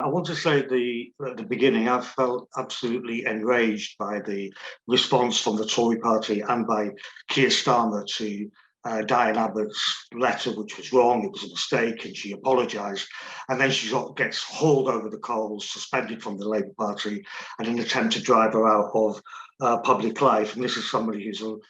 want to say at the beginning, I felt absolutely enraged by the response from the Tory party and by Keir Starmer to Diane Abbott's letter, which was wrong, it was a mistake, and she apologised. And then she gets hauled over the coals, suspended from the Labour Party, and an attempt to drive her out of public life. And this is somebody who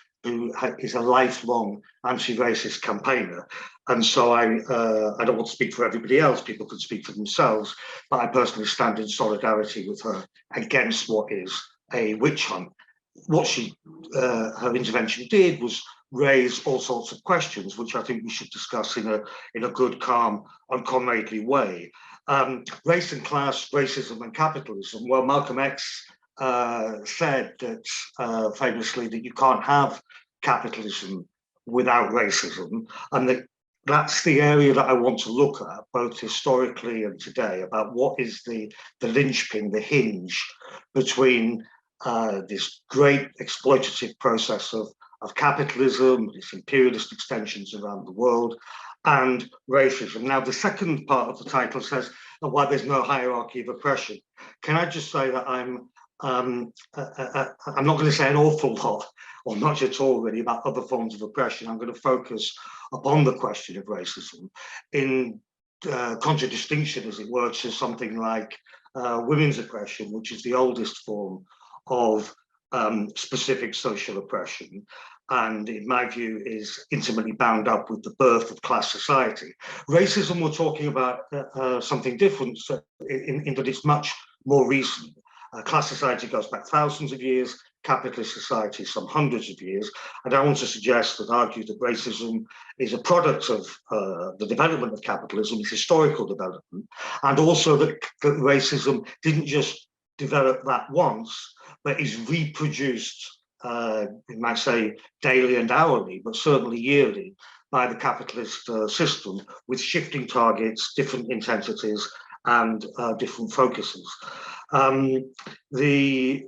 is a lifelong anti-racist campaigner. And so I don't want to speak for everybody else, people can speak for themselves, but I personally stand in solidarity with her against what is a witch hunt. What her intervention did was raise all sorts of questions, which I think we should discuss in a good, calm and comradely way. Race and class, racism and capitalism. Well, Malcolm X said that famously that you can't have capitalism without racism, and that's the area that I want to look at, both historically and today, about what is the linchpin, the hinge between this great exploitative process of capitalism, its imperialist extensions around the world, and racism. Now, the second part of the title says why there's no hierarchy of oppression. Can I just say that I'm not going to say an awful lot, or much at all really, about other forms of oppression. I'm going to focus upon the question of racism in contradistinction, as it were, to something like women's oppression, which is the oldest form of specific social oppression, and in my view is intimately bound up with the birth of class society. Racism, we're talking about something different in that it's much more recent. Class society goes back thousands of years, capitalist society some hundreds of years, and I want to suggest and argue that racism is a product of the development of capitalism, its historical development, and also that racism didn't just develop that once, but is reproduced, you might say daily and hourly, but certainly yearly, by the capitalist system, with shifting targets, different intensities, and different focuses. The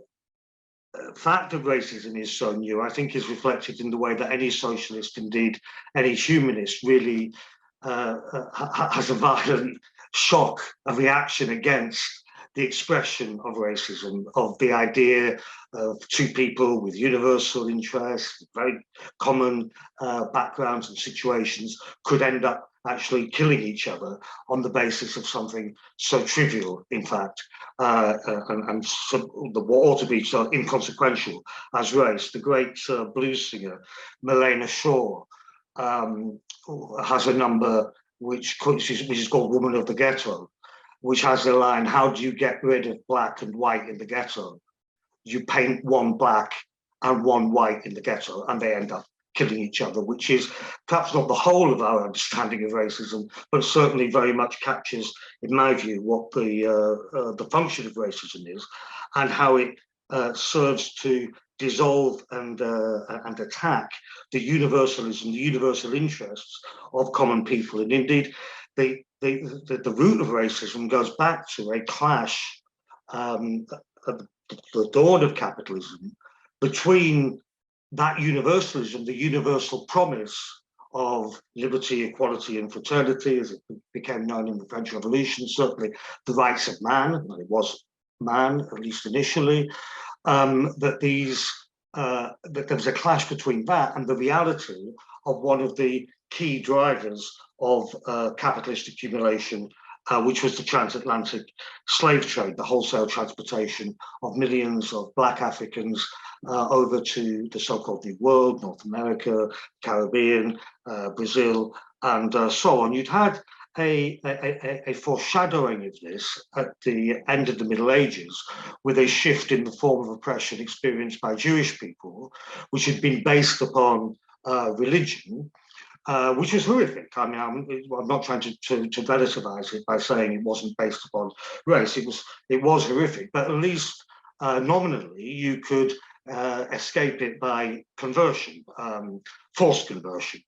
fact that racism is so new, I think, is reflected in the way that any socialist, indeed any humanist, really has a violent shock, a reaction against the expression of racism, of the idea of two people with universal interests, very common backgrounds and situations, could end up actually killing each other on the basis of something so trivial, in fact, and so, what ought to be so inconsequential as race. The great blues singer, Melena Shaw, has a number which is called Woman of the Ghetto, which has the line, how do you get rid of black and white in the ghetto? You paint one black and one white in the ghetto, and they end up killing each other, which is perhaps not the whole of our understanding of racism, but certainly very much captures, in my view, what the function of racism is, and how it serves to dissolve and attack the universalism, the universal interests of common people. And indeed, the root of racism goes back to a clash at the dawn of capitalism between that universalism, the universal promise of liberty, equality, and fraternity, as it became known in the French Revolution, certainly the rights of man, and it was man, at least initially, that there was a clash between that and the reality of one of the key drivers of capitalist accumulation, which was the transatlantic slave trade, the wholesale transportation of millions of Black Africans over to the so-called New World, North America, Caribbean, Brazil, and so on. You'd had a foreshadowing of this at the end of the Middle Ages, with a shift in the form of oppression experienced by Jewish people, which had been based upon religion, which was horrific. I mean, I'm not trying to relativize it by saying it wasn't based upon race. It was horrific, but at least nominally you could escape it by conversion, forced conversion.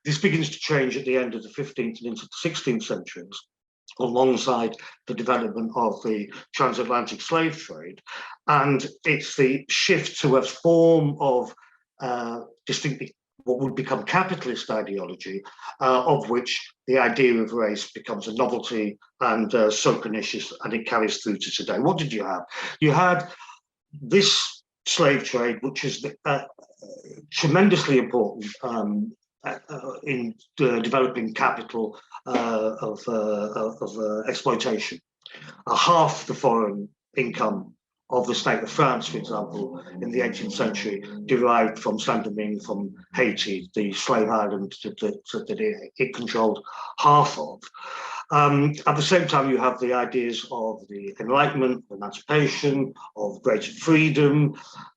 This begins to change at the end of the 15th and into the 16th centuries, alongside the development of the transatlantic slave trade. And it's the shift to a form of distinctly what would become capitalist ideology, of which the idea of race becomes a novelty and so pernicious, and it carries through to today. What did you have? You had this slave trade, which is tremendously important in developing capital of exploitation. Half the foreign income of the state of France, for example, in the 18th century, derived from Saint-Domingue, from Haiti, the slave island that it controlled half of. At the same time, you have the ideas of the Enlightenment, emancipation, of greater freedom,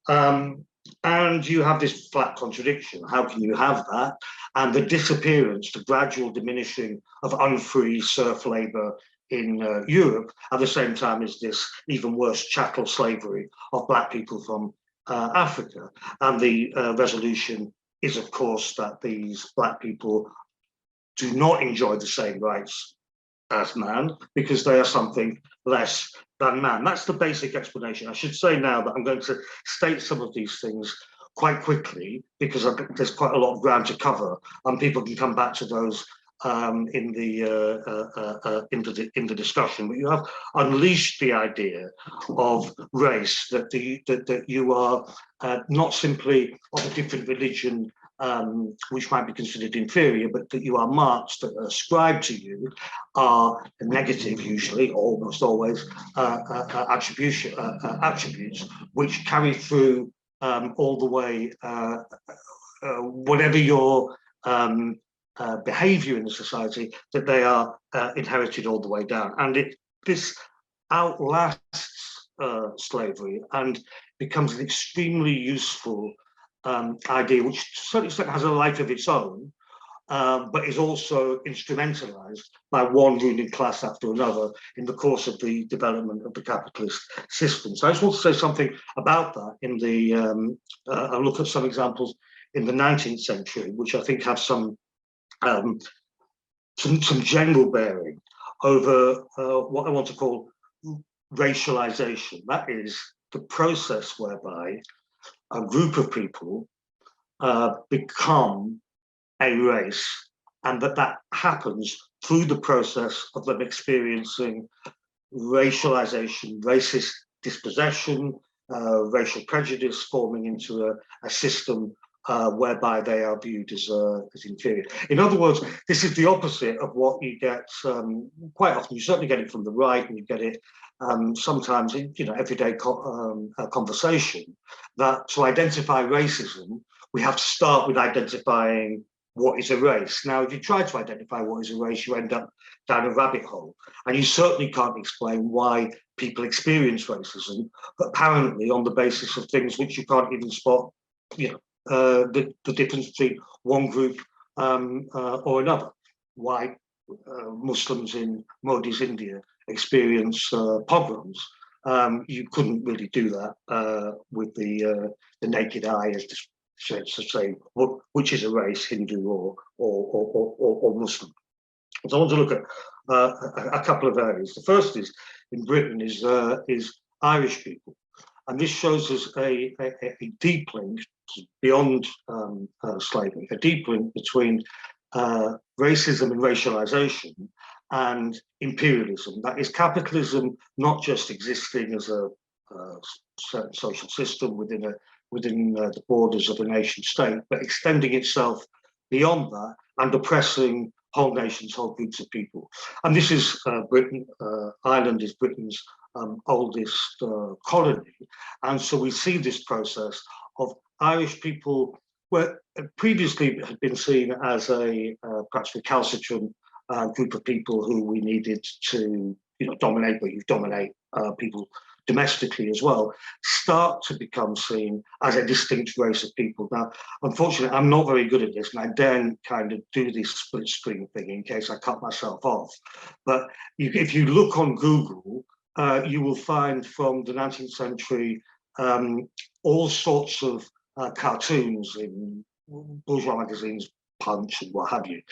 and you have this flat contradiction. How can you have that? And the disappearance, the gradual diminishing of unfree serf labor in Europe, at the same time as this even worse chattel slavery of Black people from Africa. And the resolution is, of course, that these Black people do not enjoy the same rights as man, because they are something less than man. That's the basic explanation. I should say now that I'm going to state some of these things quite quickly, because there's quite a lot of ground to cover, and people can come back to those in the discussion. But you have unleashed the idea of race, that you are not simply of a different religion, which might be considered inferior, but that you are marks that are ascribed to you are negative, usually, almost always, attributes which carry through all the way, whatever your behavior in the society, that they are inherited all the way down. And this outlasts slavery and becomes an extremely useful idea, which to a certain extent has a life of its own, but is also instrumentalized by one ruling class after another in the course of the development of the capitalist system. So I just want to say something about that in the, I'll look at some examples in the 19th century, which I think have some general bearing over what I want to call racialization. That is the process whereby a group of people become a race, and that happens through the process of them experiencing racialization, racist dispossession, racial prejudice forming into a system whereby they are viewed as inferior. In other words, this is the opposite of what you get quite often. You certainly get it from the right, and you get it sometimes in everyday conversation, that to identify racism, we have to start with identifying what is a race. Now, if you try to identify what is a race, you end up down a rabbit hole, and you certainly can't explain why people experience racism, apparently on the basis of things which you can't even spot, the difference between one group or another. Why Muslims in Modi's India experience pogroms. You couldn't really do that with the naked eye, as to say which is a race, Hindu or Muslim. So I want to look at a couple of areas. The first is in Britain is Irish people, and this shows us a deep link beyond slavery, a deep link between racism and racialization and imperialism. That is, capitalism not just existing as a certain social system within the borders of a nation state, but extending itself beyond that and oppressing whole nations, whole groups of people. And this is Britain. Ireland is Britain's oldest colony, and so we see this process of Irish people, where previously had been seen as a perhaps recalcitrant group of people who we needed to dominate, but you dominate people domestically as well, start to become seen as a distinct race of people. Now, unfortunately, I'm not very good at this, and I daren't kind of do this split screen thing in case I cut myself off. But if you look on Google, you will find from the 19th century all sorts of cartoons in bourgeois magazines, Punch and what have you,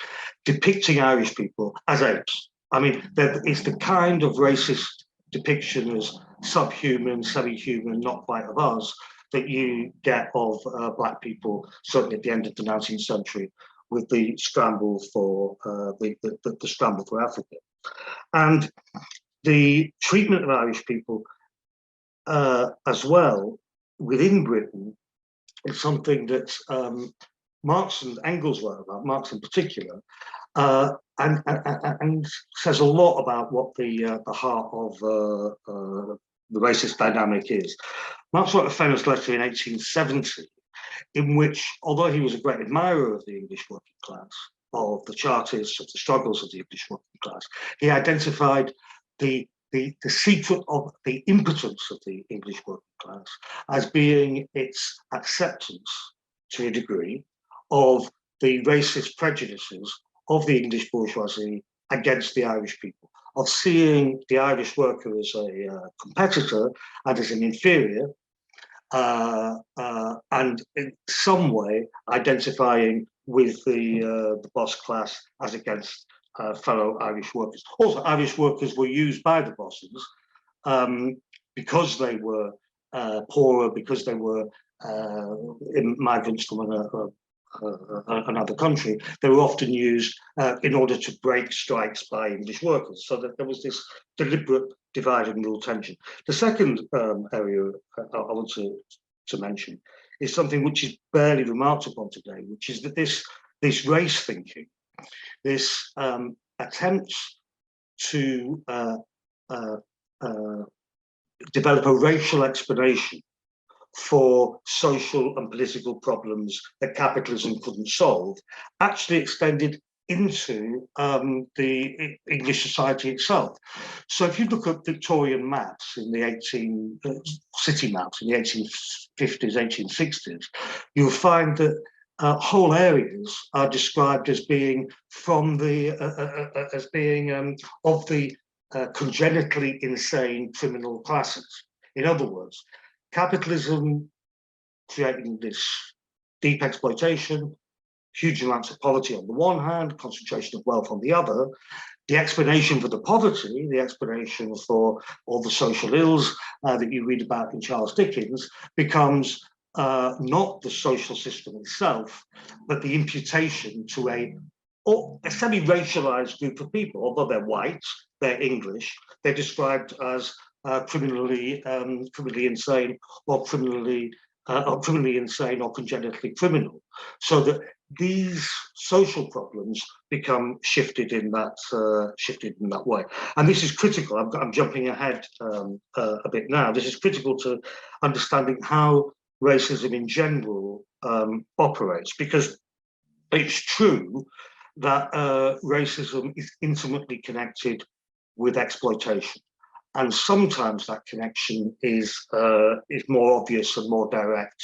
depicting Irish people as apes. I mean, it's the kind of racist depiction as subhuman, semi-human, not quite of us, that you get of Black people, certainly at the end of the 19th century, with the scramble for the scramble for Africa, and the treatment of Irish people as well within Britain is something that Marx and Engels wrote about, Marx in particular, and says a lot about what the heart of the racist dynamic is. Marx wrote a famous letter in 1870 in which, although he was a great admirer of the English working class, of the Chartists, of the struggles of the English working class, he identified the secret of the impotence of the English working class as being its acceptance, to a degree, of the racist prejudices of the English bourgeoisie against the Irish people, of seeing the Irish worker as a competitor and as an inferior, and in some way identifying with the boss class as against fellow Irish workers. Also, Irish workers were used by the bosses because they were poorer, because they were migrants from another country. They were often used in order to break strikes by English workers, so that there was this deliberate divide and rule tension. The second area I want to mention is something which is barely remarked upon today, which is that this race thinking, this attempt to develop a racial explanation for social and political problems that capitalism couldn't solve, actually extended into the English society itself. So if you look at Victorian maps in the city maps in the 1850s, 1860s, you'll find that whole areas are described as being from the of the congenitally insane criminal classes. In other words, capitalism creating this deep exploitation, huge amounts of poverty on the one hand, concentration of wealth on the other. The explanation for the poverty, the explanation for all the social ills that you read about in Charles Dickens, becomes not the social system itself, but the imputation to a semi-racialized group of people. Although they're white, they're English, they're described as criminally insane, or criminally insane, or congenitally criminal, so that these social problems become shifted in that way. And this is critical. I'm jumping ahead a bit now. This is critical to understanding how racism in general operates, because it's true that racism is intimately connected with exploitation. And sometimes that connection is more obvious and more direct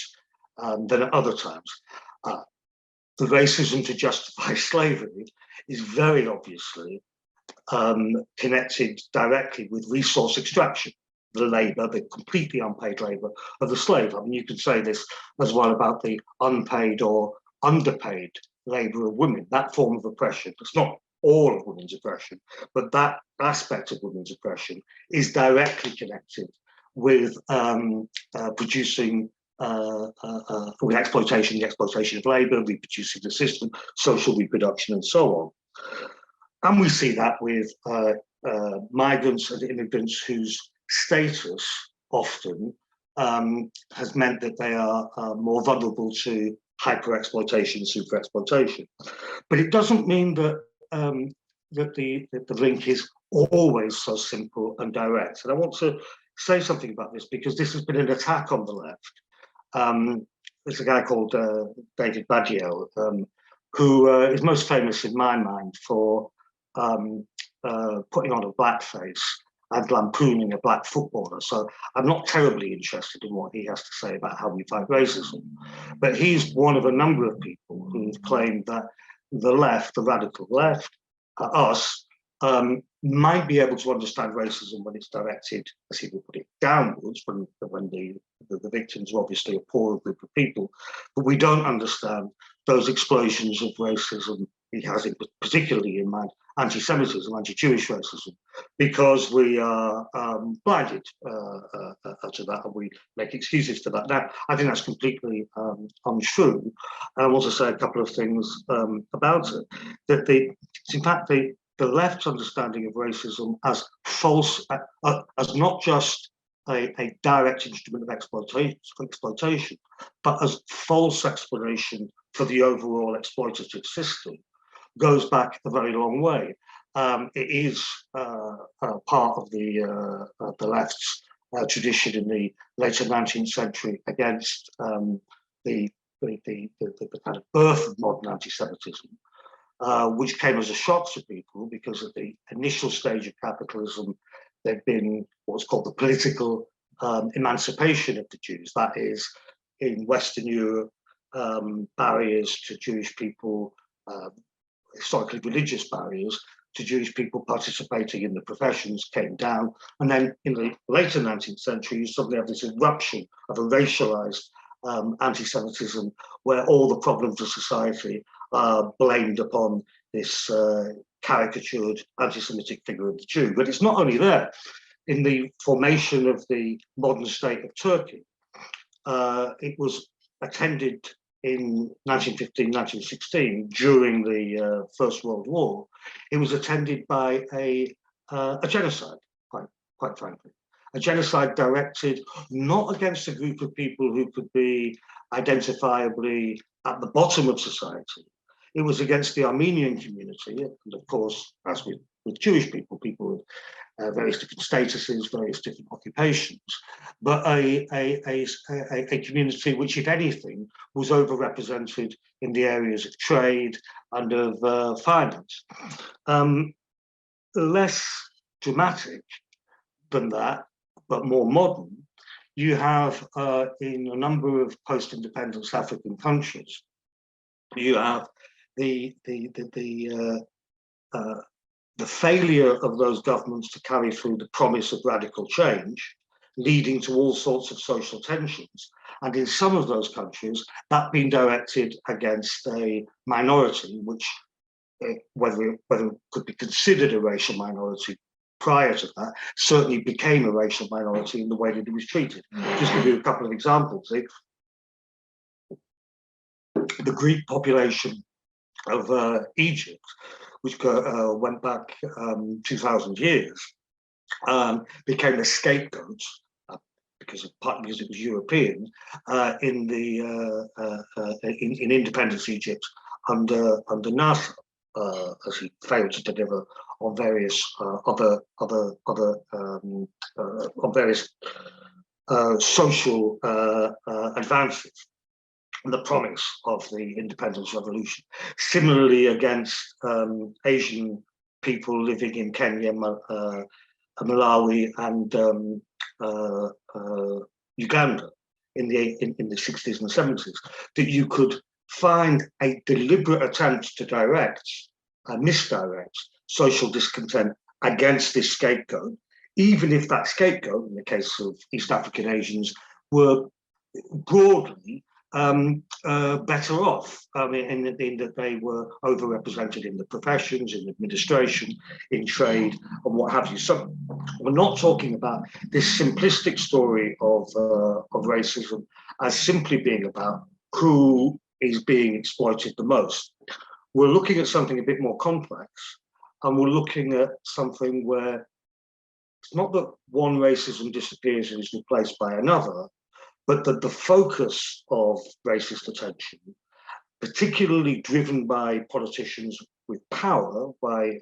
than at other times. The racism to justify slavery is very obviously connected directly with resource extraction, the labor, the completely unpaid labor of the slave. I mean, you could say this as well about the unpaid or underpaid labor of women, that form of oppression. It's not all of women's oppression, but that aspect of women's oppression is directly connected with producing with exploitation, the exploitation of labor, reproducing the system, social reproduction, and so on. And we see that with migrants and immigrants whose status often has meant that they are more vulnerable to hyper-exploitation, super-exploitation. But it doesn't mean that that the link is always so simple and direct. And I want to say something about this because this has been an attack on the left. There's a guy called David Baddiel, who is most famous in my mind for putting on a blackface and lampooning a black footballer. So I'm not terribly interested in what he has to say about how we fight racism. But he's one of a number of people who've claimed that the left, the radical left, us, might be able to understand racism when it's directed, as he would put it, downwards, when the victims are obviously a poorer group of people. But we don't understand those explosions of racism he has it particularly in mind anti-Semitism, anti-Jewish racism, because we are blinded to that, and we make excuses for that. Now, I think that's completely untrue. I want to say a couple of things about it. That in fact, the left's understanding of racism as false, as not just a direct instrument of exploitation, but as false explanation for the overall exploitative system, goes back a very long way. It is part of the left's tradition in the later 19th century against the kind of birth of modern anti-Semitism, which came as a shock to people because at the initial stage of capitalism, there'd been what's called the political emancipation of the Jews. That is, in Western Europe, barriers to Jewish people, historically religious barriers to Jewish people participating in the professions came down. And then in the later 19th century, you suddenly have this eruption of a racialized anti-Semitism where all the problems of society are blamed upon this caricatured anti-Semitic figure of the Jew. But it's not only there. In the formation of the modern state of Turkey, it was attended in 1915, 1916, during the First World War. It was attended by a genocide, quite frankly. A genocide directed not against a group of people who could be identifiably at the bottom of society. It was against the Armenian community, and of course, as with Jewish people, people with various different statuses, various different occupations, but a community which, if anything, was overrepresented in the areas of trade and of finance. Less dramatic than that, but more modern, you have in a number of post-independence African countries, you have the failure of those governments to carry through the promise of radical change, leading to all sorts of social tensions. And in some of those countries, that being directed against a minority, which, whether it could be considered a racial minority prior to that, certainly became a racial minority in the way that it was treated. Just to give you a couple of examples. The Greek population of Egypt, which went back 2,000 years, became a scapegoat partly because it was European in independence Egypt under Nasser, as he failed to deliver on various social advances. The promise of the independence revolution. Similarly, against Asian people living in Kenya, Malawi, and Uganda in the 60s and 70s, that you could find a deliberate attempt to misdirect social discontent against this scapegoat, even if that scapegoat, in the case of East African Asians, were broadly better off. I mean, in that they were overrepresented in the professions, in administration, in trade, and what have you. So we're not talking about this simplistic story of racism as simply being about who is being exploited the most. We're looking at something a bit more complex, and we're looking at something where it's not that one racism disappears and is replaced by another, but that the focus of racist attention, particularly driven by politicians with power, by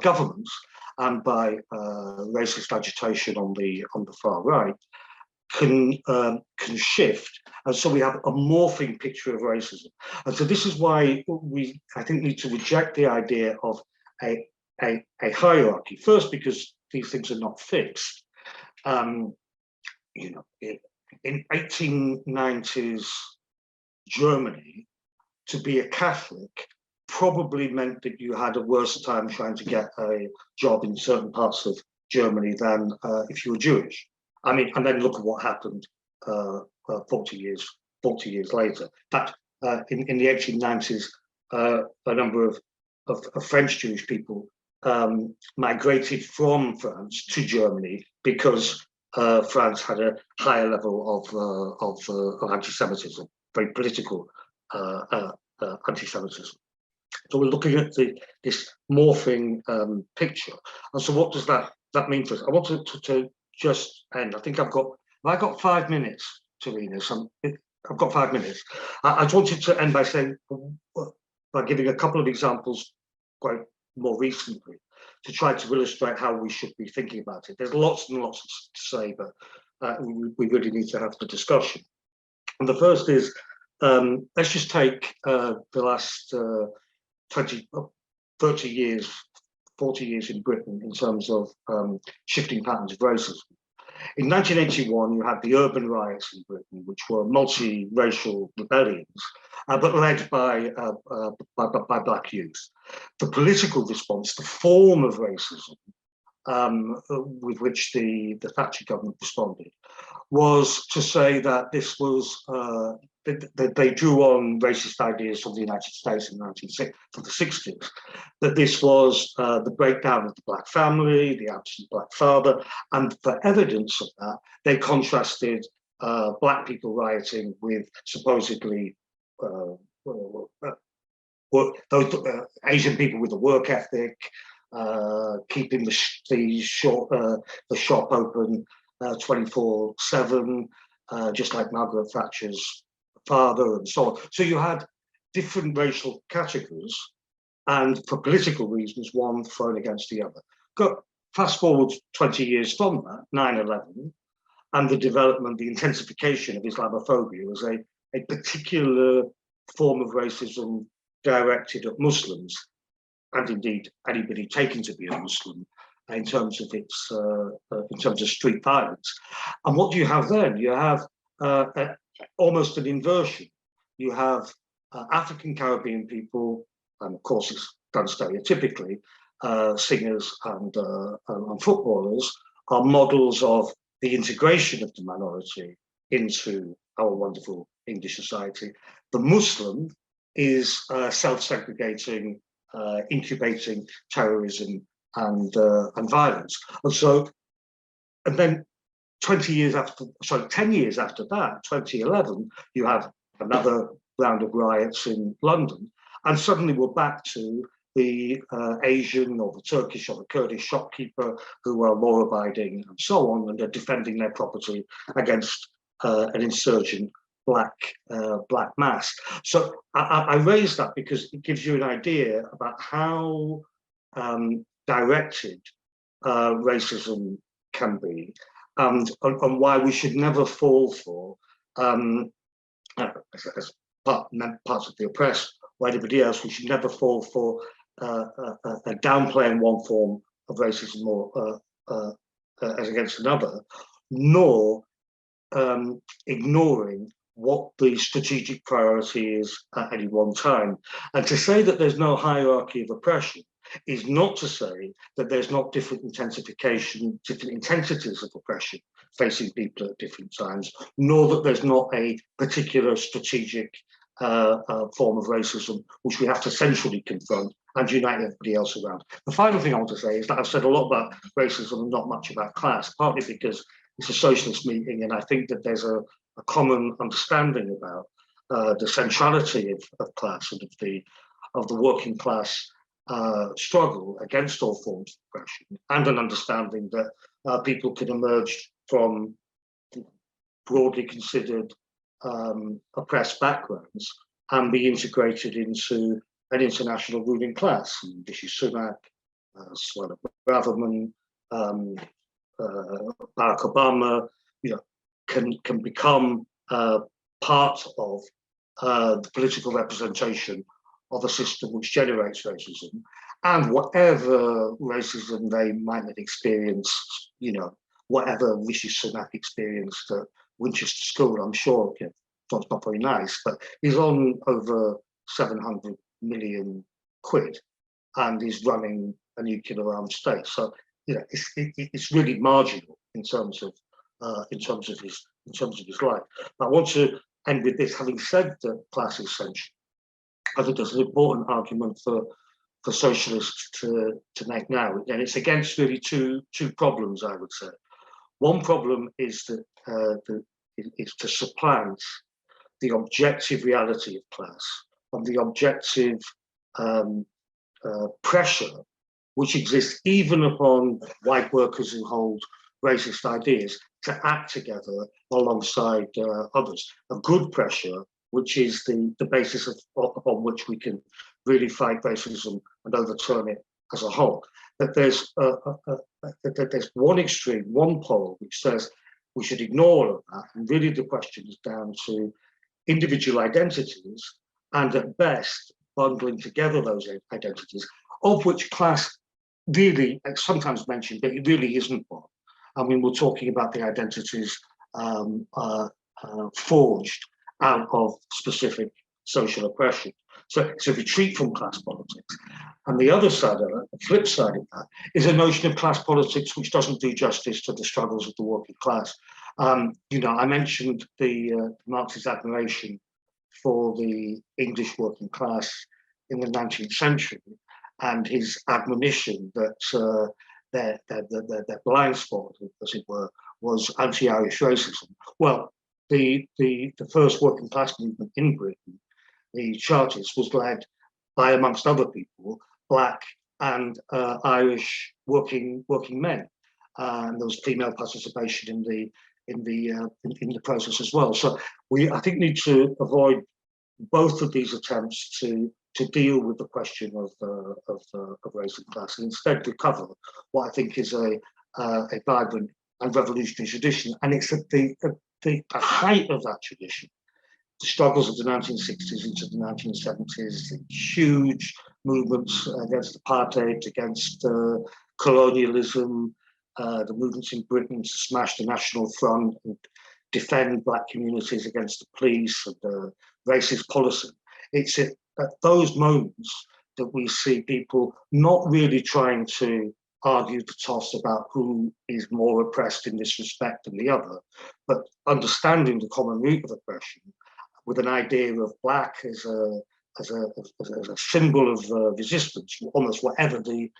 governments, and by racist agitation on the far right, can shift, and so we have a morphing picture of racism. And so this is why we, I think, need to reject the idea of a hierarchy. First, because these things are not fixed. In 1890s Germany, to be a Catholic probably meant that you had a worse time trying to get a job in certain parts of Germany than if you were Jewish. I mean, and then look at what happened 40 years later. That in the 1890s, a number of French Jewish people migrated from France to Germany because France had a higher level of anti-Semitism, very political anti-Semitism. So we're looking at this morphing picture. And so what does that mean for us? I want to just end. I think I've got 5 minutes, Tarina. I've got 5 minutes. I just wanted to end by saying, by giving a couple of examples quite more recently to try to illustrate how we should be thinking about it. There's lots and lots to say, but we really need to have the discussion. And the first is, let's just take the last 20, 30 years, 40 years in Britain in terms of shifting patterns of racism. In 1981, you had the urban riots in Britain, which were multi-racial rebellions, but led by Black youth. The political response, the form of racism with which the Thatcher government responded, was to say that this was that they drew on racist ideas from the United States in from the 60s, that this was the breakdown of the Black family, the absent Black father, and for evidence of that, they contrasted Black people rioting with supposedly those Asian people with a work ethic, keeping the shop open 24/7, just like Margaret Thatcher's father and so on. So you had different racial categories, and for political reasons, one thrown against the other. Fast forward 20 years from that, 9/11, and the development, the intensification of Islamophobia as a particular form of racism directed at Muslims, and indeed anybody taken to be a Muslim, in terms of street violence. And what do you have then? You have almost an inversion. You have African Caribbean people, and of course it's done stereotypically, singers and footballers are models of the integration of the minority into our wonderful English society. The Muslim is self-segregating, incubating terrorism and violence. And then 10 years after that, 2011, you have another round of riots in London, and suddenly we're back to the Asian or the Turkish or the Kurdish shopkeeper who are law-abiding and so on, and they're defending their property against an insurgent black mass. So I raise that because it gives you an idea about how directed racism can be, and why we should never fall for, as parts of the oppressed or anybody else, we should never fall for downplaying one form of racism or as against another, nor ignoring what the strategic priority is at any one time. And to say that there's no hierarchy of oppression is not to say that there's not different intensification, different intensities of oppression facing people at different times, nor that there's not a particular strategic form of racism which we have to centrally confront and unite everybody else around. The final thing I want to say is that I've said a lot about racism and not much about class, partly because it's a socialist meeting, and I think that there's a common understanding about the centrality of class and of the working class struggle against all forms of oppression, and an understanding that people can emerge from broadly considered oppressed backgrounds and be integrated into an international ruling class. And Rishi Sunak, Suella Braverman, Barack Obama, can become part of the political representation of a system which generates racism, and whatever racism they might have experienced, whatever Rishi Sunak experienced at Winchester School, I'm sure it's not very nice, but he's on over 700 million quid, and he's running a nuclear armed state. So it's really marginal in terms of his life. But I want to end with this, having said that class is central. I think there's an important argument for socialists to make now, and it's against really two problems, I would say. One problem is that is to supplant the objective reality of class and the objective pressure which exists even upon white workers who hold racist ideas to act together alongside others. A good pressure, which is the basis upon which we can really fight racism and overturn it as a whole. That there's one extreme, one pole, which says we should ignore all of that, and really the question is down to individual identities, and at best bundling together those identities, of which class really sometimes mentioned, but it really isn't one. I mean, we're talking about the identities forged out of specific social oppression. So it's a retreat from class politics. And the other side of it, the flip side of that, is a notion of class politics which doesn't do justice to the struggles of the working class. You know, I mentioned the Marxist admiration for the English working class in the 19th century, and his admonition that their blind spot, as it were, was anti-Irish racism. Well, the first working class movement in Britain, the Chartists, was led by, amongst other people, Black and Irish working men, and there was female participation in the process as well. So we, I think, need to avoid both of these attempts to deal with the question of race and class, and instead recover what I think is a vibrant and revolutionary tradition. And it's at the height of that tradition, the struggles of the 1960s into the 1970s, the huge movements against apartheid, against colonialism, the movements in Britain to smash the National Front and defend Black communities against the police and racist policy. It's at those moments that we see people not really trying to argue the toss about who is more oppressed in this respect than the other, but understanding the common root of oppression with an idea of Black as a symbol of resistance, almost whatever the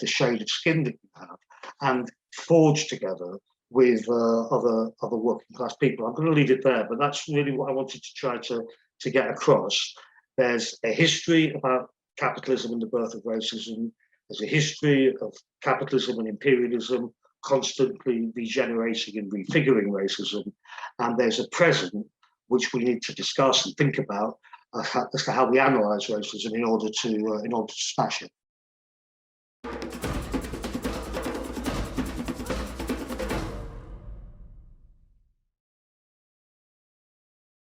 shade of skin that you have, and forge together with other working class people. I'm going to leave it there, but that's really what I wanted to try to get across. There's a history about capitalism and the birth of racism. There's a history of capitalism and imperialism constantly regenerating and refiguring racism. And there's a present which we need to discuss and think about as to how we analyze racism in order to smash it.